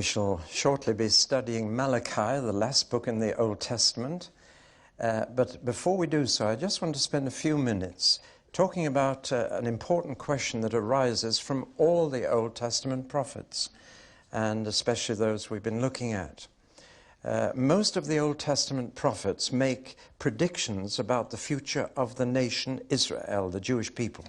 We shall shortly be studying Malachi, the last book in the Old Testament. But before we do so, I just want to spend a few minutes talking about an important question that arises from all the Old Testament prophets, and especially those we've been looking at. Most of the Old Testament prophets make predictions about the future of the nation Israel, the Jewish people.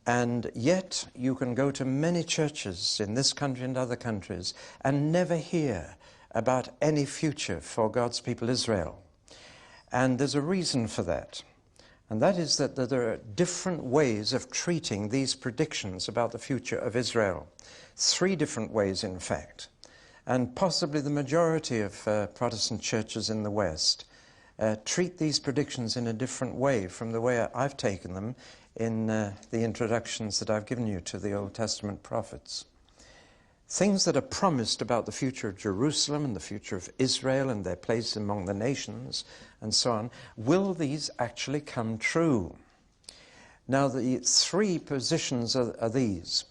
And yet you can go to many churches in this country and other countries and never hear about any future for God's people Israel. And there's a reason for that. And that is that there are different ways of treating these predictions about the future of Israel. 3 different ways, in fact. And possibly the majority of Protestant churches in the West treat these predictions in a different way from the way I've taken them in the introductions that I've given you to the Old Testament prophets. Things that are promised about the future of Jerusalem and the future of Israel and their place among the nations and so on, will these actually come true? Now, the 3 positions are these.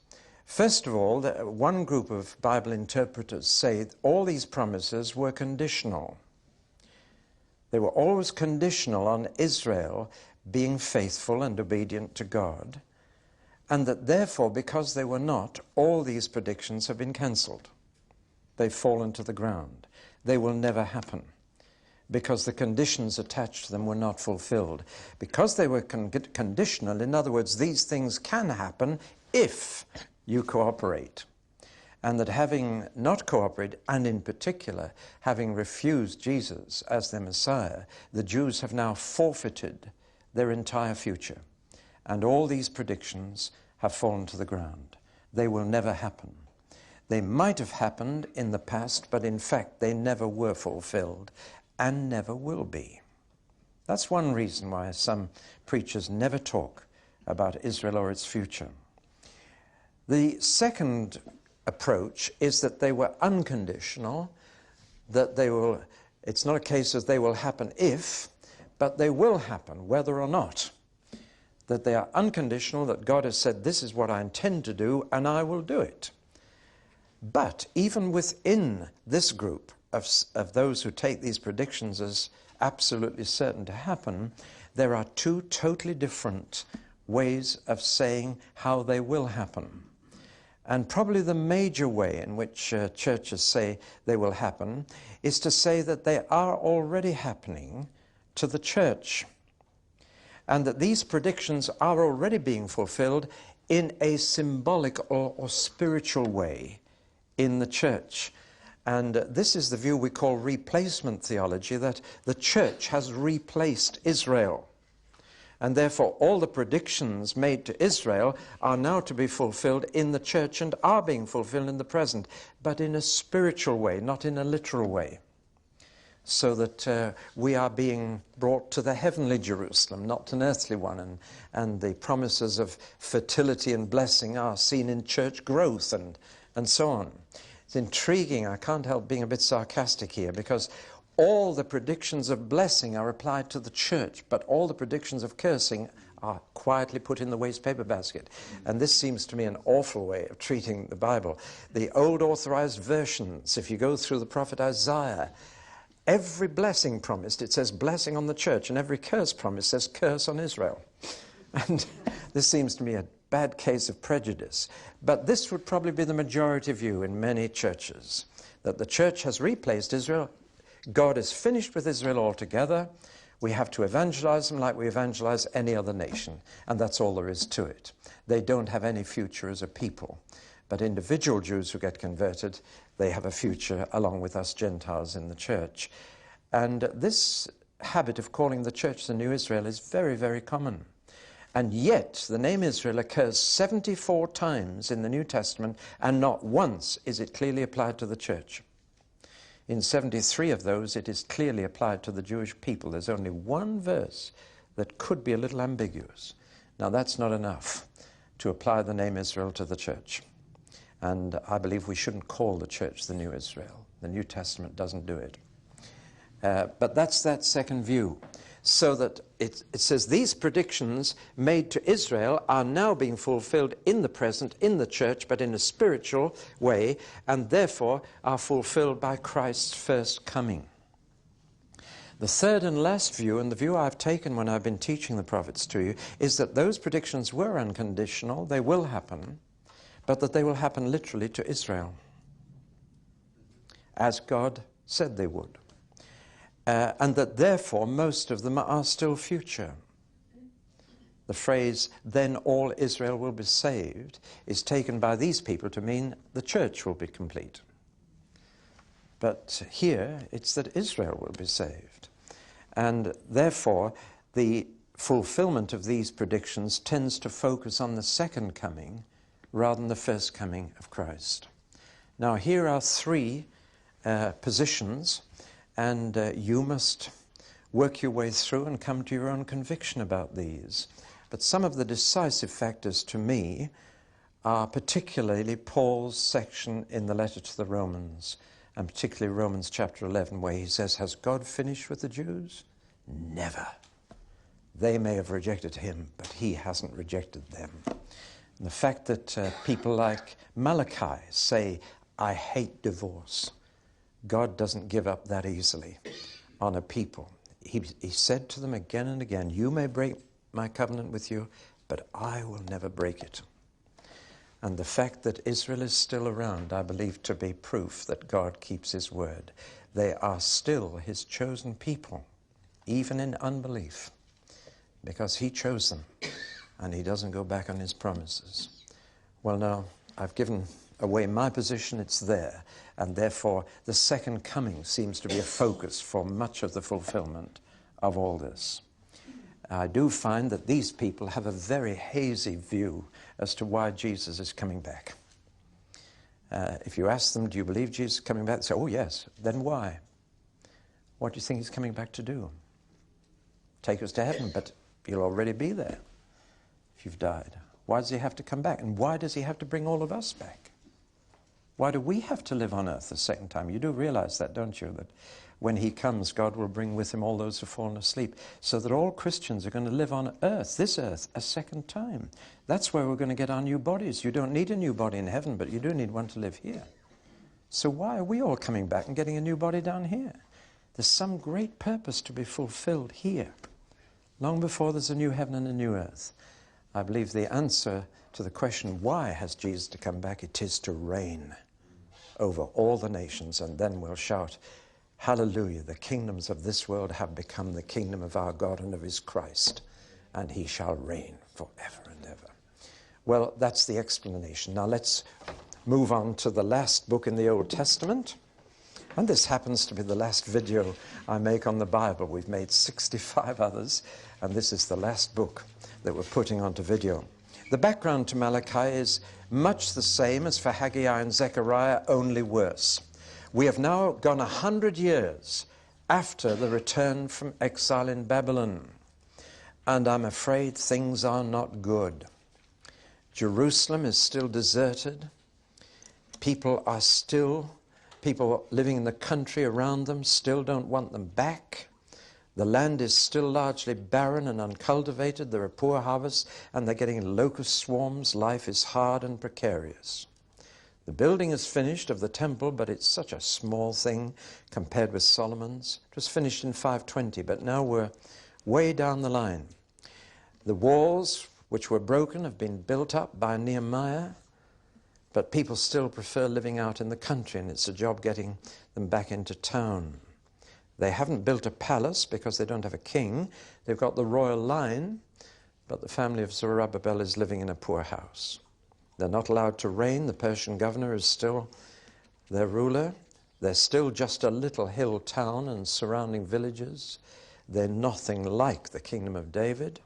First of all, one group of Bible interpreters say all these promises were conditional. They were always conditional on Israel being faithful and obedient to God, and that therefore, because they were not, all these predictions have been cancelled. They've fallen to the ground. They will never happen, because the conditions attached to them were not fulfilled. Because they were conditional, in other words, these things can happen if you cooperate. And that having not cooperated, and in particular, having refused Jesus as their Messiah, the Jews have now forfeited their entire future. And all these predictions have fallen to the ground. They will never happen. They might have happened in the past, but in fact they never were fulfilled and never will be. That's one reason why some preachers never talk about Israel or its future. The second approach is that they were unconditional, that it's not a case of they will happen if, but they will happen whether or not. That they are unconditional, that God has said, this is what I intend to do, and I will do it. But even within this group of those who take these predictions as absolutely certain to happen, there are 2 totally different ways of saying how they will happen. And probably the major way in which churches say they will happen is to say that they are already happening to the church, and that these predictions are already being fulfilled in a symbolic or spiritual way in the church. And this is the view we call replacement theology, that the church has replaced Israel. And therefore all the predictions made to Israel are now to be fulfilled in the church and are being fulfilled in the present, but in a spiritual way, not in a literal way. So that we are being brought to the heavenly Jerusalem, not an earthly one. And the promises of fertility and blessing are seen in church growth and so on. It's intriguing. I can't help being a bit sarcastic here, because all the predictions of blessing are applied to the church, but all the predictions of cursing are quietly put in the waste paper basket. And this seems to me an awful way of treating the Bible. The old authorized versions, if you go through the prophet Isaiah, every blessing promised, it says blessing on the church, and every curse promised says curse on Israel. And this seems to me a bad case of prejudice. But this would probably be the majority view in many churches, that the church has replaced Israel. God is finished with Israel altogether. We have to evangelize them like we evangelize any other nation, and that's all there is to it. They don't have any future as a people. But individual Jews who get converted, they have a future along with us Gentiles in the church. And this habit of calling the church the New Israel is very, very common. And yet the name Israel occurs 74 times in the New Testament, and not once is it clearly applied to the church. In 73 of those, it is clearly applied to the Jewish people. There's only one verse that could be a little ambiguous. Now, that's not enough to apply the name Israel to the church. And I believe we shouldn't call the church the New Israel. The New Testament doesn't do it. But that's that second view. So that it says these predictions made to Israel are now being fulfilled in the present, in the church, but in a spiritual way, and therefore are fulfilled by Christ's first coming. The third and last view, and the view I've taken when I've been teaching the prophets to you, is that those predictions were unconditional, they will happen, but that they will happen literally to Israel, as God said they would. And that therefore most of them are still future. The phrase, then all Israel will be saved, is taken by these people to mean the church will be complete. But here it's that Israel will be saved. And therefore the fulfillment of these predictions tends to focus on the second coming rather than the first coming of Christ. Now here are three positions, and you must work your way through and come to your own conviction about these. But some of the decisive factors to me are particularly Paul's section in the letter to the Romans, and particularly Romans chapter 11, where he says, has God finished with the Jews? Never. They may have rejected him, but he hasn't rejected them. And the fact that people like Malachi say, I hate divorce. God doesn't give up that easily on a people. He said to them again and again, you may break my covenant with you, but I will never break it. And the fact that Israel is still around, I believe to be proof that God keeps his word. They are still his chosen people, even in unbelief, because he chose them, and he doesn't go back on his promises. Well, now, I've given away my position, it's there, and therefore the second coming seems to be a focus for much of the fulfillment of all this. I do find that these people have a very hazy view as to why Jesus is coming back. If you ask them, do you believe Jesus is coming back? They say, oh yes. Then why? What do you think he's coming back to do? Take us to heaven, but you'll already be there if you've died. Why does he have to come back? And why does he have to bring all of us back? Why do we have to live on earth the second time? You do realize that, don't you? That when he comes, God will bring with him all those who've fallen asleep, so that all Christians are going to live on earth, this earth, a second time. That's where we're going to get our new bodies. You don't need a new body in heaven, but you do need one to live here. So why are we all coming back and getting a new body down here? There's some great purpose to be fulfilled here, long before there's a new heaven and a new earth. I believe the answer to the question, why has Jesus to come back? It is to reign over all the nations, and then we'll shout, hallelujah, the kingdoms of this world have become the kingdom of our God and of his Christ, and he shall reign forever and ever. Well, that's the explanation. Now let's move on to the last book in the Old Testament. And this happens to be the last video I make on the Bible. We've made 65 others, and this is the last book that we're putting onto video. The background to Malachi is much the same as for Haggai and Zechariah, only worse. We have now gone 100 years after the return from exile in Babylon, and I'm afraid things are not good. Jerusalem is still deserted. People living in the country around them still don't want them back. The land is still largely barren and uncultivated. There are poor harvests, and they're getting locust swarms. Life is hard and precarious. The building is finished of the temple, but it's such a small thing compared with Solomon's. It was finished in 520, but now we're way down the line. The walls, which were broken, have been built up by Nehemiah, but people still prefer living out in the country, and it's a job getting them back into town. They haven't built a palace because they don't have a king. They've got the royal line, but the family of Zerubbabel is living in a poor house. They're not allowed to reign. The Persian governor is still their ruler. They're still just a little hill town and surrounding villages. They're nothing like the kingdom of David.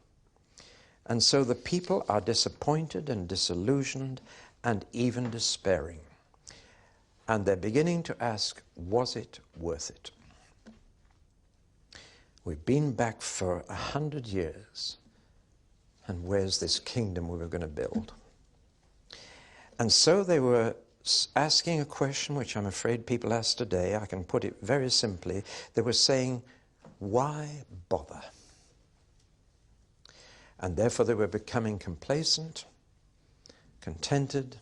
And so the people are disappointed and disillusioned and even despairing. And they're beginning to ask, was it worth it? We've been back for 100 years, and where's this kingdom we were going to build? And so they were asking a question which I'm afraid people ask today. I can put it very simply. They were saying, why bother? And therefore they were becoming complacent, contented,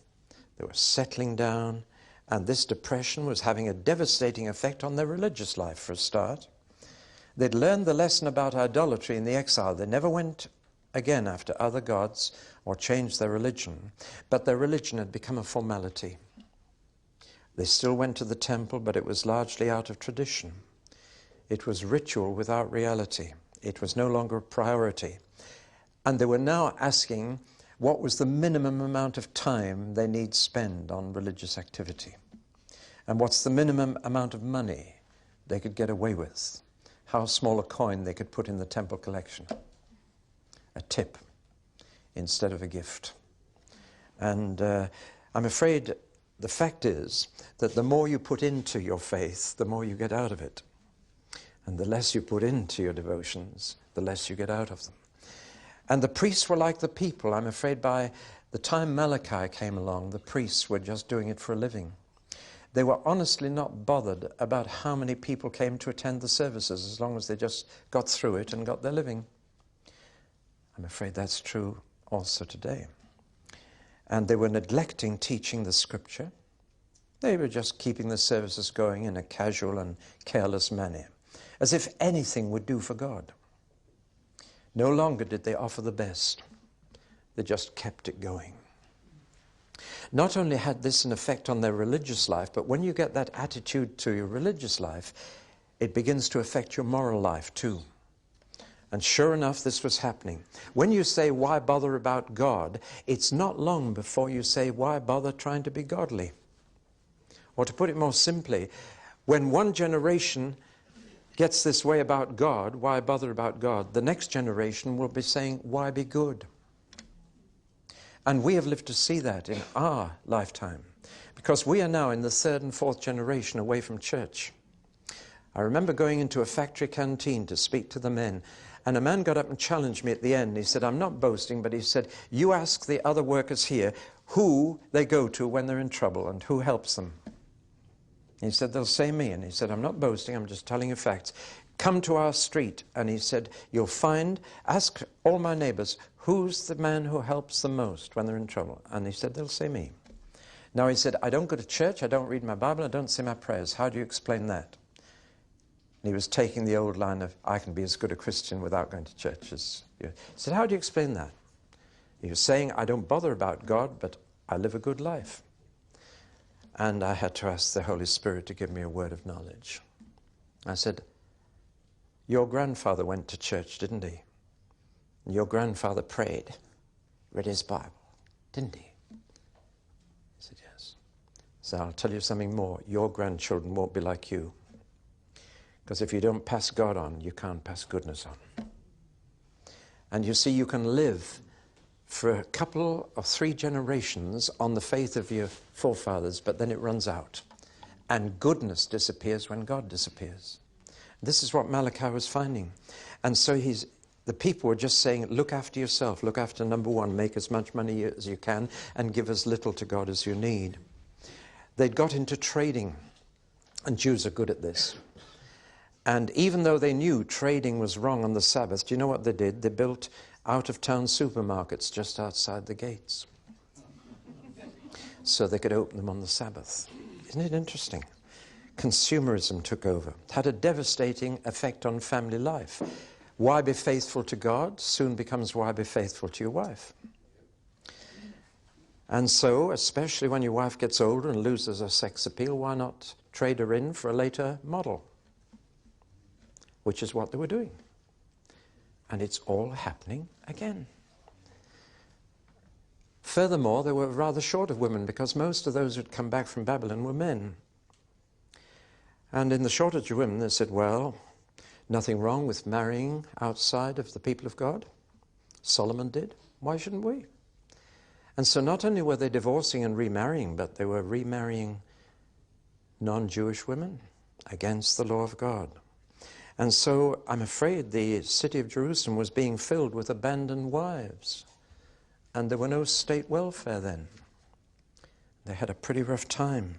they were settling down, and this depression was having a devastating effect on their religious life for a start. They'd learned the lesson about idolatry in the exile. They never went again after other gods or changed their religion, but their religion had become a formality. They still went to the temple, but it was largely out of tradition. It was ritual without reality. It was no longer a priority. And they were now asking what was the minimum amount of time they need spend on religious activity. And what's the minimum amount of money they could get away with. How small a coin they could put in the temple collection. A tip instead of a gift. And I'm afraid the fact is that the more you put into your faith, the more you get out of it. And the less you put into your devotions, the less you get out of them. And the priests were like the people. I'm afraid by the time Malachi came along, the priests were just doing it for a living. They were honestly not bothered about how many people came to attend the services, as long as they just got through it and got their living. I'm afraid that's true also today. And they were neglecting teaching the Scripture. They were just keeping the services going in a casual and careless manner, as if anything would do for God. No longer did they offer the best. They just kept it going. Not only had this an effect on their religious life, but when you get that attitude to your religious life, it begins to affect your moral life too. And sure enough, this was happening. When you say, why bother about God, it's not long before you say, why bother trying to be godly? Or to put it more simply, when one generation gets this way about God, why bother about God, the next generation will be saying, why be good? And we have lived to see that in our lifetime, because we are now in the third and fourth generation away from church. I remember going into a factory canteen to speak to the men, and a man got up and challenged me at the end. He said, I'm not boasting, but he said, you ask the other workers here who they go to when they're in trouble and who helps them. He said, they'll say me. And he said, I'm not boasting, I'm just telling you facts. Come to our street. And he said, you'll find, ask all my neighbors, who's the man who helps the most when they're in trouble? And he said, they'll say me. Now he said, I don't go to church, I don't read my Bible, I don't say my prayers. How do you explain that? And he was taking the old line of, I can be as good a Christian without going to church as you. He said, how do you explain that? He was saying, I don't bother about God, but I live a good life. And I had to ask the Holy Spirit to give me a word of knowledge. I said, your grandfather went to church, didn't he? And your grandfather prayed, read his Bible, didn't he? He said, yes. So I'll tell you something more. Your grandchildren won't be like you. Because if you don't pass God on, you can't pass goodness on. And you see, you can live for a couple or 3 generations on the faith of your forefathers, but then it runs out. And goodness disappears when God disappears. This is what Malachi was finding. And so the people were just saying, look after yourself, look after number one, make as much money as you can, and give as little to God as you need. They'd got into trading, and Jews are good at this. And even though they knew trading was wrong on the Sabbath, do you know what they did? They built out-of-town supermarkets just outside the gates so they could open them on the Sabbath. Isn't it interesting? Consumerism took over. It had a devastating effect on family life. Why be faithful to God soon becomes why be faithful to your wife. And so, especially when your wife gets older and loses her sex appeal, why not trade her in for a later model? Which is what they were doing. And it's all happening again. Furthermore, they were rather short of women, because most of those who'd come back from Babylon were men. And in the shortage of women, they said, well, nothing wrong with marrying outside of the people of God. Solomon did. Why shouldn't we? And so not only were they divorcing and remarrying, but they were remarrying non-Jewish women against the law of God. And so I'm afraid the city of Jerusalem was being filled with abandoned wives. And there were no state welfare then. They had a pretty rough time.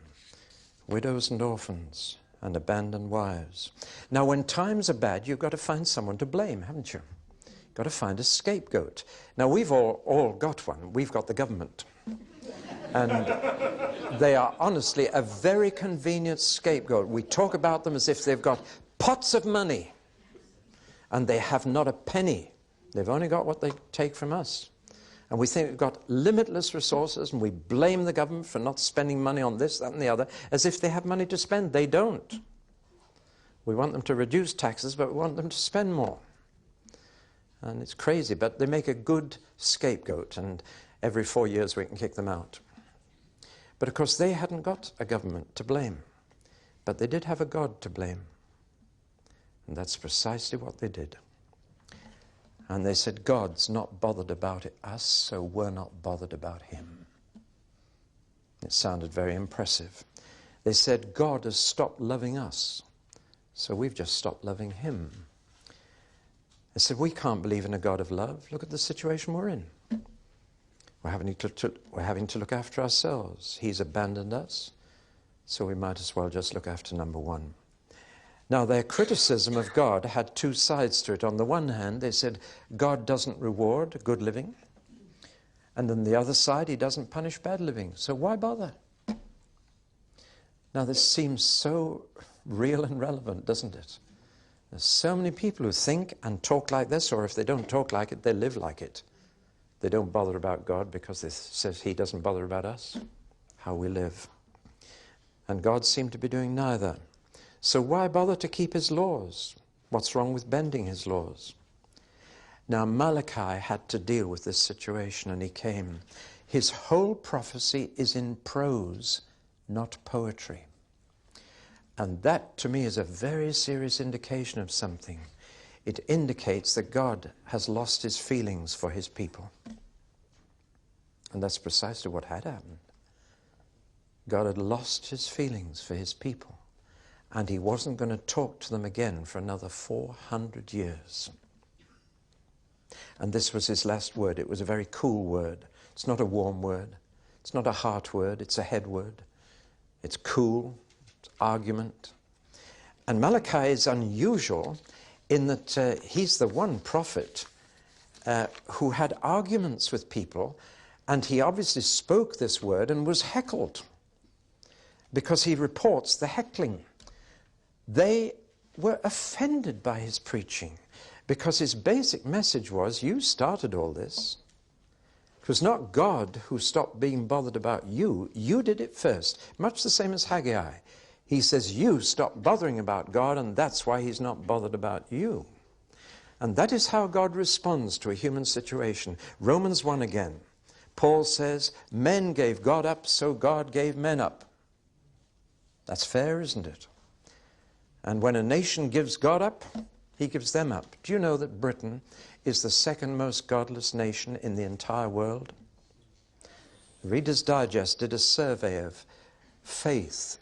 Widows and orphans and abandoned wives. Now when times are bad, you've got to find someone to blame, haven't you? got to find a scapegoat. Now, we've all got one. We've got the government. And they are honestly a very convenient scapegoat. We talk about them as if they've got pots of money, and they have not a penny. They've only got what they take from us. And we think we've got limitless resources, and we blame the government for not spending money on this, that, and the other, as if they have money to spend. They don't. We want them to reduce taxes, but we want them to spend more. And it's crazy, but they make a good scapegoat, and every 4 years we can kick them out. But of course, they hadn't got a government to blame, but they did have a God to blame. And that's precisely what they did. And they said, God's not bothered about us, so we're not bothered about him. It sounded very impressive. They said, God has stopped loving us, so we've just stopped loving him. They said, we can't believe in a God of love. Look at the situation we're in. We're having to look after ourselves. He's abandoned us, so we might as well just look after number one. Now, their criticism of God had two sides to it. On the one hand, they said, God doesn't reward good living. And on the other side, he doesn't punish bad living. So why bother? Now, this seems so real and relevant, doesn't it? There's so many people who think and talk like this, or if they don't talk like it, they live like it. They don't bother about God because they says he doesn't bother about us, how we live. And God seemed to be doing neither. So why bother to keep his laws? What's wrong with bending his laws? Now Malachi had to deal with this situation, and he came. His whole prophecy is in prose, not poetry. And that, to me, is a very serious indication of something. It indicates that God has lost his feelings for his people. And that's precisely what had happened. God had lost his feelings for his people. And he wasn't going to talk to them again for another 400 years. And this was his last word. It was a very cool word. It's not a warm word. It's not a heart word. It's a head word. It's cool. It's argument. And Malachi is unusual in that he's the one prophet who had arguments with people, and he obviously spoke this word and was heckled because he reports the heckling. They were offended by his preaching because his basic message was, you started all this. It was not God who stopped being bothered about you. You did it first. Much the same as Haggai. He says, you stopped bothering about God, and that's why he's not bothered about you. And that is how God responds to a human situation. Romans 1 again. Paul says, men gave God up, so God gave men up. That's fair, isn't it? And when a nation gives God up, he gives them up. Do you know that Britain is the second most godless nation in the entire world? Reader's Digest did a survey of faith,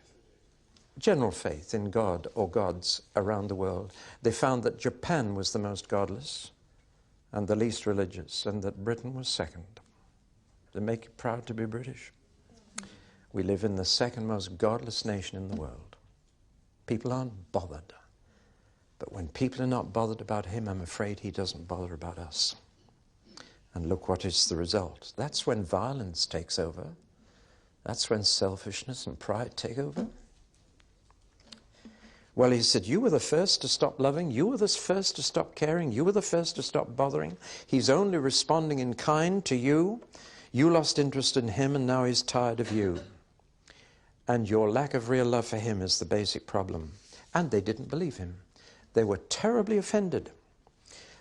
general faith in God or gods around the world. They found that Japan was the most godless and the least religious, and that Britain was second. They make you proud to be British. We live in the second most godless nation in the world. People aren't bothered. But when people are not bothered about him, I'm afraid he doesn't bother about us. And look what is the result. That's when violence takes over. That's when selfishness and pride take over. Well, he said, you were the first to stop loving. You were the first to stop caring. You were the first to stop bothering. He's only responding in kind to you. You lost interest in him, and now he's tired of you. And your lack of real love for him is the basic problem. And they didn't believe him. They were terribly offended.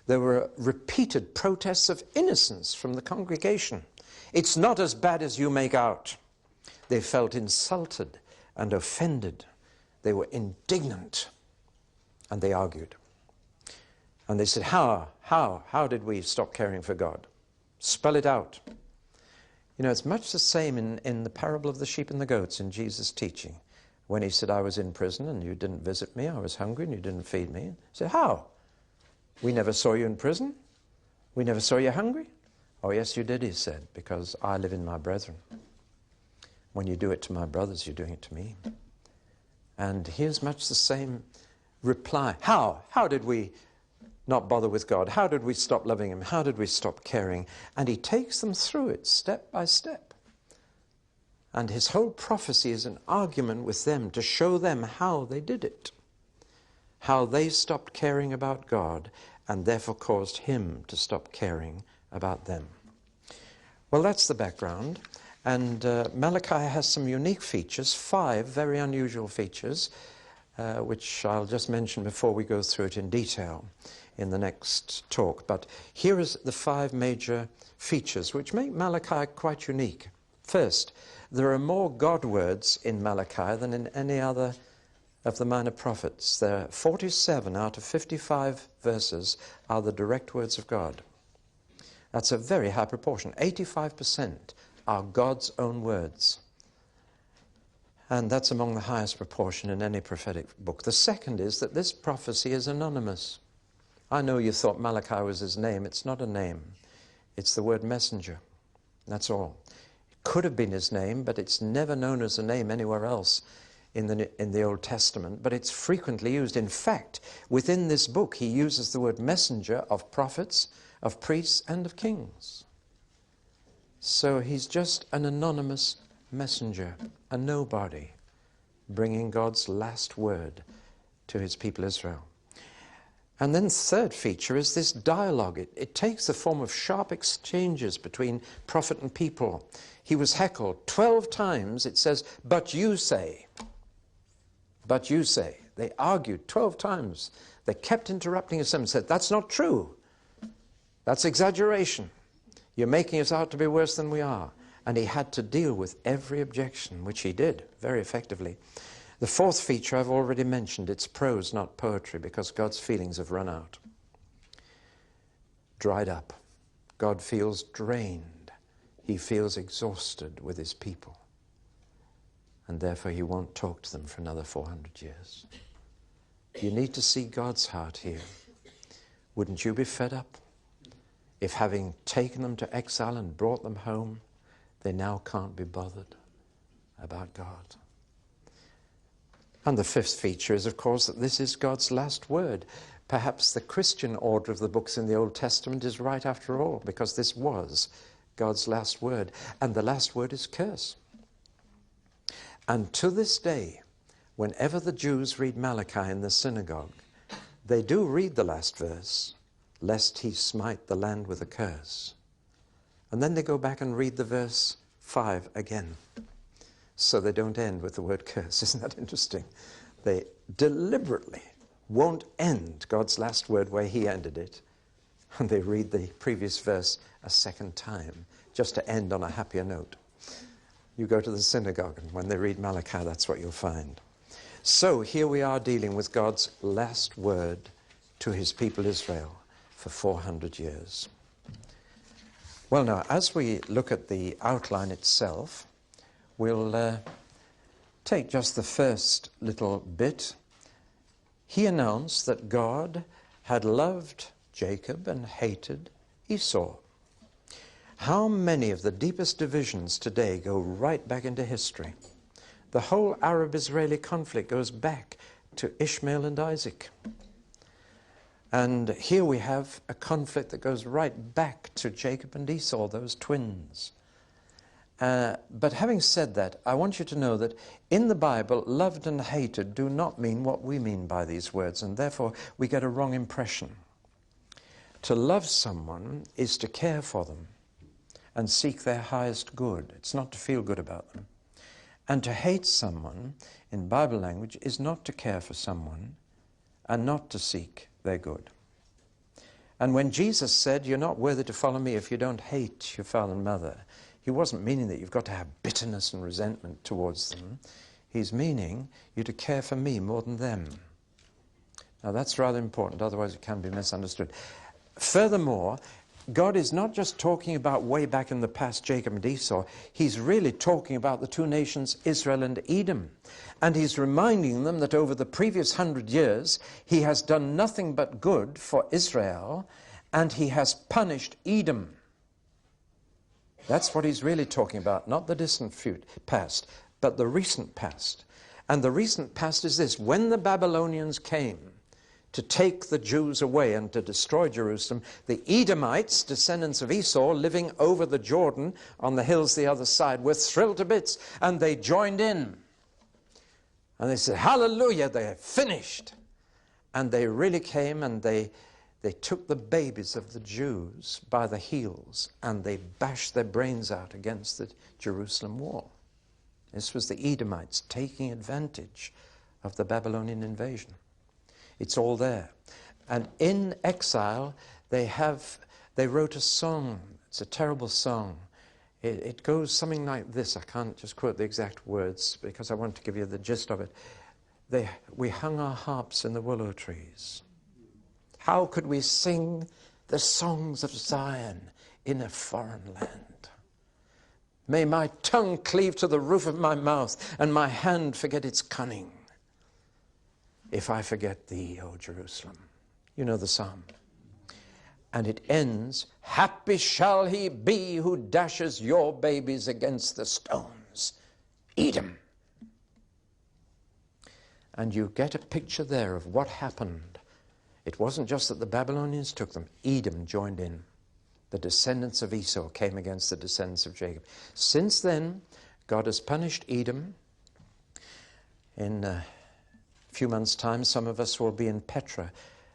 There were repeated protests of innocence from the congregation. It's not as bad as you make out. They felt insulted and offended. They were indignant. And they argued. And they said, how did we stop caring for God? Spell it out. You know, it's much the same in the parable of the sheep and the goats in Jesus' teaching. When he said, I was in prison and you didn't visit me, I was hungry and you didn't feed me. He said, how? We never saw you in prison. We never saw you hungry. Oh, yes, you did, he said, because I live in my brethren. When you do it to my brothers, you're doing it to me. And here's much the same reply. How did we not bother with God? How did we stop loving him? How did we stop caring? And he takes them through it step by step. And his whole prophecy is an argument with them to show them how they did it, how they stopped caring about God and therefore caused him to stop caring about them. Well, that's the background. And Malachi has some unique features, 5 very unusual features, which I'll just mention before we go through it in detail in the next talk. But here is the 5 major features which make Malachi quite unique. First, there are more God words in Malachi than in any other of the minor prophets. There are 47 out of 55 verses are the direct words of God. That's a very high proportion. 85% are God's own words. And that's among the highest proportion in any prophetic book. The second is that this prophecy is anonymous. I know you thought Malachi was his name. It's not a name. It's the word messenger. That's all. It could have been his name, but it's never known as a name anywhere else in the Old Testament, but it's frequently used. In fact, within this book, he uses the word messenger of prophets, of priests, and of kings. So he's just an anonymous messenger, a nobody, bringing God's last word to his people Israel. And then the third feature is this dialogue. It takes the form of sharp exchanges between prophet and people. He was heckled 12 times. It says, "But you say." But you say. They argued 12 times. They kept interrupting him and said, "That's not true. That's exaggeration. You're making us out to be worse than we are." And he had to deal with every objection, which he did very effectively. The fourth feature I've already mentioned. It's prose, not poetry, because God's feelings have run out. Dried up. God feels drained. He feels exhausted with his people. And therefore he won't talk to them for another 400 years. You need to see God's heart here. Wouldn't you be fed up if, having taken them to exile and brought them home, they now can't be bothered about God? And the fifth feature is, of course, that this is God's last word. Perhaps the Christian order of the books in the Old Testament is right after all, because this was God's last word. And the last word is curse. And to this day, whenever the Jews read Malachi in the synagogue, they do read the last verse, "Lest he smite the land with a curse." And then they go back and read the verse 5 again. So they don't end with the word curse. Isn't that interesting? They deliberately won't end God's last word where he ended it. And they read the previous verse a second time, just to end on a happier note. You go to the synagogue, and when they read Malachi, that's what you'll find. So here we are dealing with God's last word to his people Israel for 400 years. Well, now, as we look at the outline itself, we'll take just the first little bit. He announced that God had loved Jacob and hated Esau. How many of the deepest divisions today go right back into history? The whole Arab-Israeli conflict goes back to Ishmael and Isaac. And here we have a conflict that goes right back to Jacob and Esau, those twins. But having said that, I want you to know that in the Bible, loved and hated do not mean what we mean by these words, and therefore we get a wrong impression. To love someone is to care for them and seek their highest good. It's not to feel good about them. And to hate someone, in Bible language, is not to care for someone and not to seek their good. And when Jesus said, "You're not worthy to follow me if you don't hate your father and mother," he wasn't meaning that you've got to have bitterness and resentment towards them. He's meaning you to care for me more than them. Now that's rather important, otherwise it can be misunderstood. Furthermore, God is not just talking about way back in the past, Jacob and Esau. He's really talking about the two nations, Israel and Edom. And he's reminding them that over the previous 100 years, he has done nothing but good for Israel, and he has punished Edom. That's what he's really talking about, not the distant past, but the recent past. And the recent past is this: when the Babylonians came to take the Jews away and to destroy Jerusalem. The Edomites, descendants of Esau, living over the Jordan on the hills the other side, were thrilled to bits, and they joined in. And they said, hallelujah, they have finished. And they really came and they took the babies of the Jews by the heels and they bashed their brains out against the Jerusalem wall. This was the Edomites taking advantage of the Babylonian invasion. It's all there. And in exile, they wrote a song. It's a terrible song. It goes something like this. I can't just quote the exact words because I want to give you the gist of it. We hung our harps in the willow trees. How could we sing the songs of Zion in a foreign land? May my tongue cleave to the roof of my mouth and my hand forget its cunning. If I forget thee, O Jerusalem. You know the psalm. And it ends, happy shall he be who dashes your babies against the stones. Edom. And you get a picture there of what happened. It wasn't just that the Babylonians took them. Edom joined in. The descendants of Esau came against the descendants of Jacob. Since then, God has punished Edom. In a few months' time, some of us will be in Petra.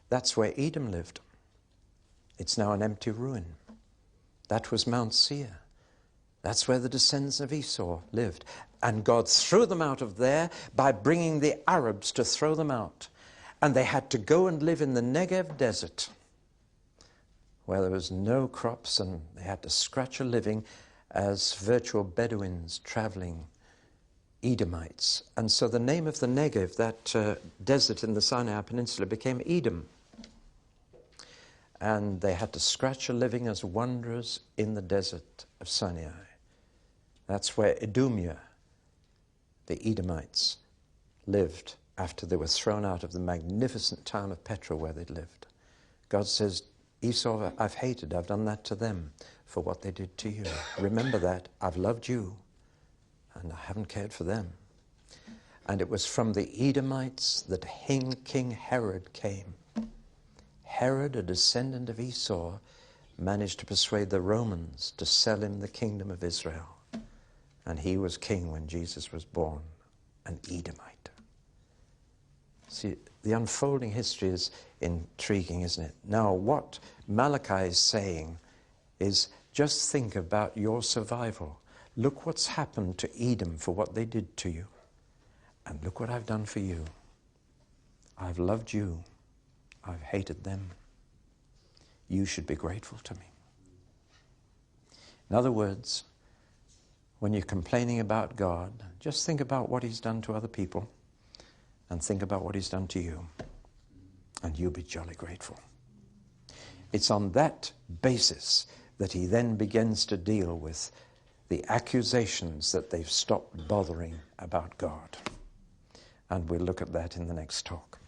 That's where Edom lived. It's now an empty ruin. That was Mount Seir. That's where the descendants of Esau lived. And God threw them out of there by bringing the Arabs to throw them out. And they had to go and live in the Negev desert, where there was no crops, and they had to scratch a living as virtual Bedouins traveling, Edomites. And so the name of the Negev, that desert in the Sinai Peninsula, became Edom. And they had to scratch a living as wanderers in the desert of Sinai. That's where Idumea, the Edomites, lived after they were thrown out of the magnificent town of Petra where they'd lived. God says, Esau, I've hated, I've done that to them for what they did to you. Remember that, I've loved you, and I haven't cared for them. And it was from the Edomites that King Herod came. Herod, a descendant of Esau, managed to persuade the Romans to sell him the kingdom of Israel. And he was king when Jesus was born, an Edomite. See, the unfolding history is intriguing, isn't it? Now, what Malachi is saying is just think about your survival. Look what's happened to Edom for what they did to you. And look what I've done for you. I've loved you. I've hated them. You should be grateful to me. In other words, when you're complaining about God, just think about what he's done to other people and think about what he's done to you. And you'll be jolly grateful. It's on that basis that he then begins to deal with the accusations that they've stopped bothering about God. And we'll look at that in the next talk.